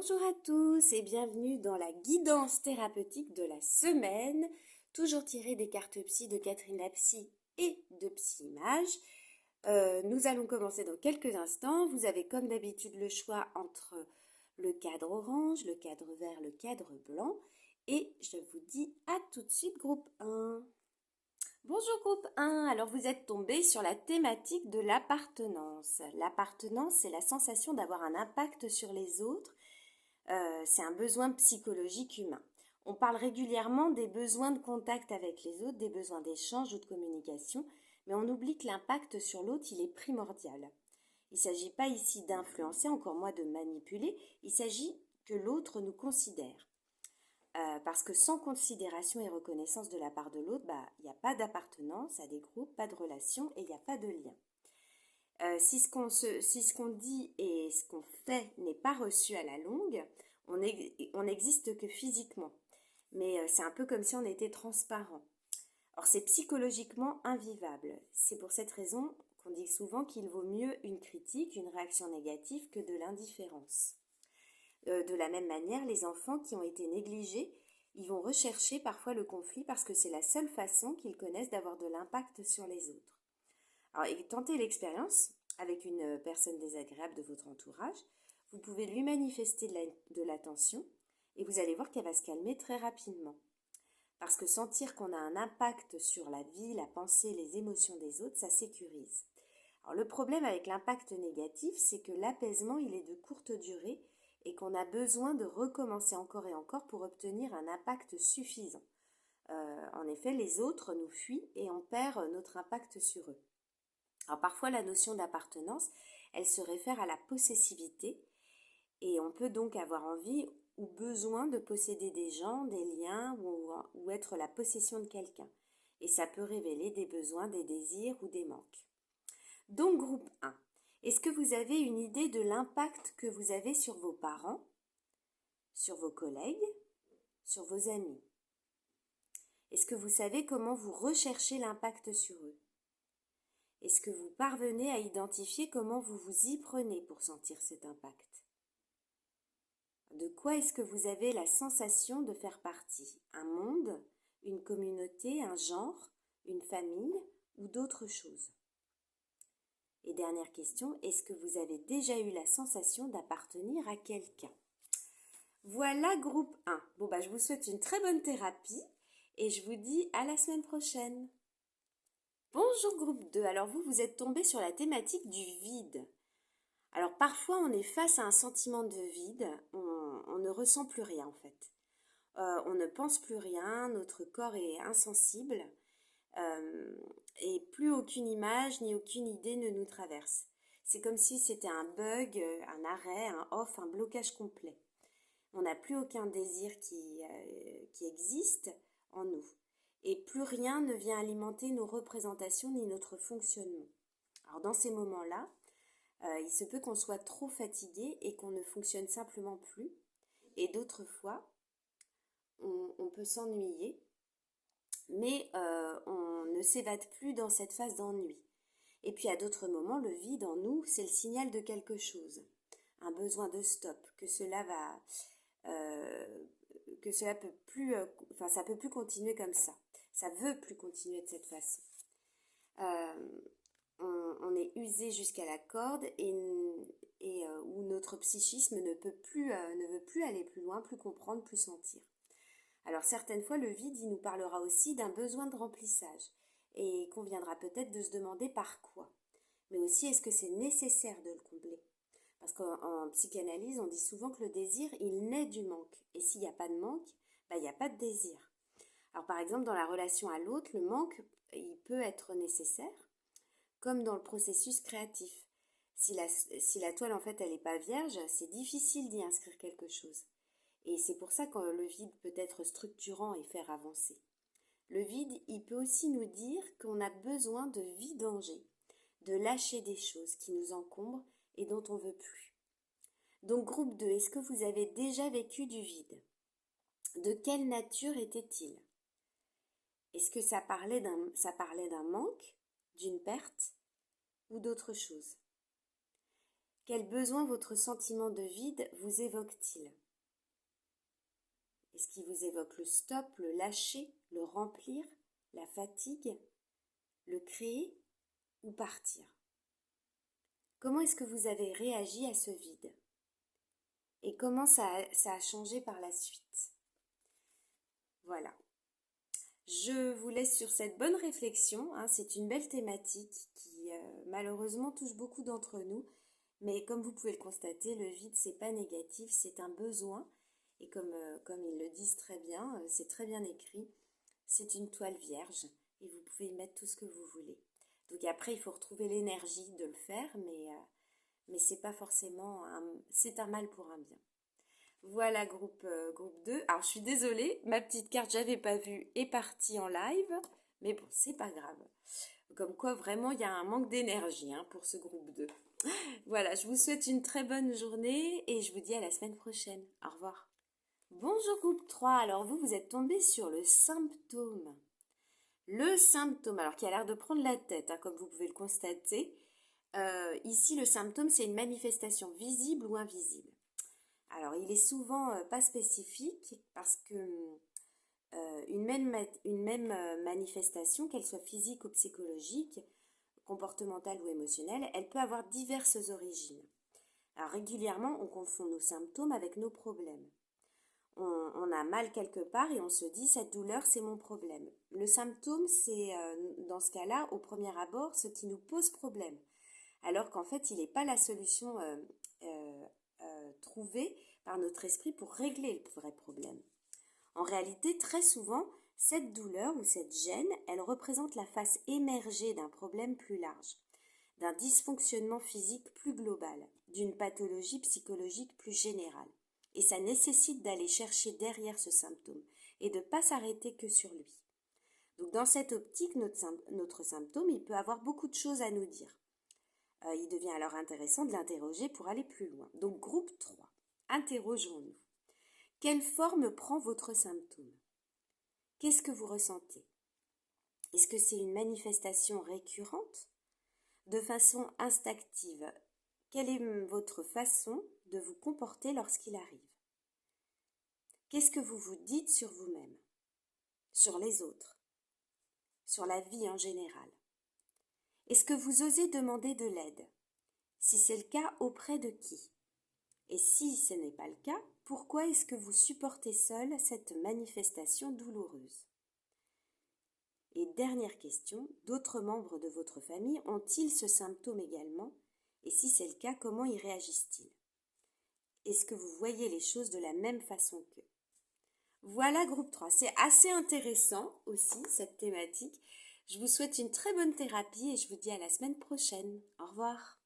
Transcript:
Bonjour à tous et bienvenue dans la guidance thérapeutique de la semaine, toujours tirée des cartes psy de Catherine Lapsy et de Psy-Image. Nous allons commencer dans quelques instants. Vous avez comme d'habitude le choix entre le cadre orange, le cadre vert, le cadre blanc. Et je vous dis à tout de suite groupe 1. Bonjour groupe 1, alors vous êtes tombé sur la thématique de l'appartenance. L'appartenance, c'est la sensation d'avoir un impact sur les autres. C'est un besoin psychologique humain. On parle régulièrement des besoins de contact avec les autres, des besoins d'échange ou de communication, mais on oublie que l'impact sur l'autre, il est primordial. Il ne s'agit pas ici d'influencer, encore moins de manipuler, il s'agit que l'autre nous considère. Parce que sans considération et reconnaissance de la part de l'autre, il n'y a pas d'appartenance à des groupes, pas de relation et il n'y a pas de lien. Si ce qu'on dit et ce qu'on fait n'est pas reçu à la longue, on n'existe que physiquement. Mais c'est un peu comme si on était transparent. Or, c'est psychologiquement invivable. C'est pour cette raison qu'on dit souvent qu'il vaut mieux une critique, une réaction négative que de l'indifférence. De la même manière, les enfants qui ont été négligés, ils vont rechercher parfois le conflit parce que c'est la seule façon qu'ils connaissent d'avoir de l'impact sur les autres. Alors, tentez l'expérience avec une personne désagréable de votre entourage. Vous pouvez lui manifester de l'attention et vous allez voir qu'elle va se calmer très rapidement. Parce que sentir qu'on a un impact sur la vie, la pensée, les émotions des autres, ça sécurise. Alors, le problème avec l'impact négatif, c'est que l'apaisement, il est de courte durée et qu'on a besoin de recommencer encore et encore pour obtenir un impact suffisant. En effet, les autres nous fuient et on perd notre impact sur eux. Alors parfois la notion d'appartenance, elle se réfère à la possessivité et on peut donc avoir envie ou besoin de posséder des gens, des liens ou être la possession de quelqu'un. Et ça peut révéler des besoins, des désirs ou des manques. Donc groupe 1. Est-ce que vous avez une idée de l'impact que vous avez sur vos parents, sur vos collègues, sur vos amis? Est-ce que vous savez comment vous recherchez l'impact sur eux? Est-ce que vous parvenez à identifier comment vous vous y prenez pour sentir cet impact? De quoi est-ce que vous avez la sensation de faire partie? Un monde, une communauté, un genre, une famille ou d'autres choses? Et dernière question, est-ce que vous avez déjà eu la sensation d'appartenir à quelqu'un? Voilà groupe 1. Bon je vous souhaite une très bonne thérapie et je vous dis à la semaine prochaine. Bonjour groupe 2, alors vous êtes tombé sur la thématique du vide. Alors parfois on est face à un sentiment de vide, on ne ressent plus rien en fait. On ne pense plus rien, notre corps est insensible et plus aucune image ni aucune idée ne nous traverse. C'est comme si c'était un bug, un arrêt, un off, un blocage complet. On n'a plus aucun désir qui existe en nous. Et plus rien ne vient alimenter nos représentations ni notre fonctionnement. Alors dans ces moments-là, il se peut qu'on soit trop fatigué et qu'on ne fonctionne simplement plus. Et d'autres fois, on peut s'ennuyer, mais on ne s'évade plus dans cette phase d'ennui. Et puis à d'autres moments, le vide en nous, c'est le signal de quelque chose, un besoin de stop, que cela peut plus, ça peut plus continuer comme ça. Ça veut plus continuer de cette façon. On est usé jusqu'à la corde et où notre psychisme ne veut plus aller plus loin, plus comprendre, plus sentir. Alors certaines fois, le vide, il nous parlera aussi d'un besoin de remplissage et il conviendra peut-être de se demander par quoi. Mais aussi, est-ce que c'est nécessaire de le combler? Parce qu'en psychanalyse, on dit souvent que le désir, il naît du manque. Et s'il n'y a pas de manque, il n'y a pas de désir. Alors par exemple, dans la relation à l'autre, le manque, il peut être nécessaire, comme dans le processus créatif. Si la toile, en fait, elle n'est pas vierge, c'est difficile d'y inscrire quelque chose. Et c'est pour ça que le vide peut être structurant et faire avancer. Le vide, il peut aussi nous dire qu'on a besoin de vidanger, de lâcher des choses qui nous encombrent et dont on ne veut plus. Donc groupe 2, est-ce que vous avez déjà vécu du vide? De quelle nature était-il? Est-ce que ça parlait d'un manque, d'une perte ou d'autre chose? Quel besoin votre sentiment de vide vous évoque-t-il? Est-ce qu'il vous évoque le stop, le lâcher, le remplir, la fatigue, le créer ou partir? Comment est-ce que vous avez réagi à ce vide? Et comment ça a changé par la suite? Voilà. Je vous laisse sur cette bonne réflexion, hein. C'est une belle thématique qui malheureusement touche beaucoup d'entre nous. Mais comme vous pouvez le constater, le vide, c'est pas négatif, c'est un besoin. Et comme ils le disent très bien, c'est très bien écrit, c'est une toile vierge et vous pouvez y mettre tout ce que vous voulez. Donc après, il faut retrouver l'énergie de le faire, mais c'est pas forcément c'est un mal pour un bien. Voilà, groupe 2. Alors, je suis désolée, ma petite carte, j'avais pas vu, est partie en live, mais bon, c'est pas grave. Comme quoi, vraiment, il y a un manque d'énergie hein, pour ce groupe 2. Voilà, je vous souhaite une très bonne journée et je vous dis à la semaine prochaine. Au revoir. Bonjour groupe 3, alors vous êtes tombé sur le symptôme. Le symptôme, alors qui a l'air de prendre la tête, hein, comme vous pouvez le constater. Ici, le symptôme, c'est une manifestation visible ou invisible. Alors, il est souvent pas spécifique parce que une même manifestation, qu'elle soit physique ou psychologique, comportementale ou émotionnelle, elle peut avoir diverses origines. Alors, régulièrement, on confond nos symptômes avec nos problèmes. On a mal quelque part et on se dit cette douleur c'est mon problème. Le symptôme c'est dans ce cas-là au premier abord ce qui nous pose problème. Alors qu'en fait il n'est pas la solution trouvée par notre esprit pour régler le vrai problème. En réalité très souvent cette douleur ou cette gêne elle représente la face émergée d'un problème plus large, d'un dysfonctionnement physique plus global, d'une pathologie psychologique plus générale. Et ça nécessite d'aller chercher derrière ce symptôme et de ne pas s'arrêter que sur lui. Donc dans cette optique, notre symptôme, il peut avoir beaucoup de choses à nous dire. Il devient alors intéressant de l'interroger pour aller plus loin. Donc groupe 3, interrogeons-nous. Quelle forme prend votre symptôme? Qu'est-ce que vous ressentez? Est-ce que c'est une manifestation récurrente? De façon instinctive, quelle est votre façon de vous comporter lorsqu'il arrive? Qu'est-ce que vous vous dites sur vous-même, sur les autres, sur la vie en général? Est-ce que vous osez demander de l'aide? Si c'est le cas, auprès de qui? Et si ce n'est pas le cas, pourquoi est-ce que vous supportez seul cette manifestation douloureuse? Et dernière question, d'autres membres de votre famille ont-ils ce symptôme également? Et si c'est le cas, comment y réagissent-ils? Est-ce que vous voyez les choses de la même façon qu'eux? Voilà groupe 3, c'est assez intéressant aussi cette thématique. Je vous souhaite une très bonne thérapie et je vous dis à la semaine prochaine. Au revoir.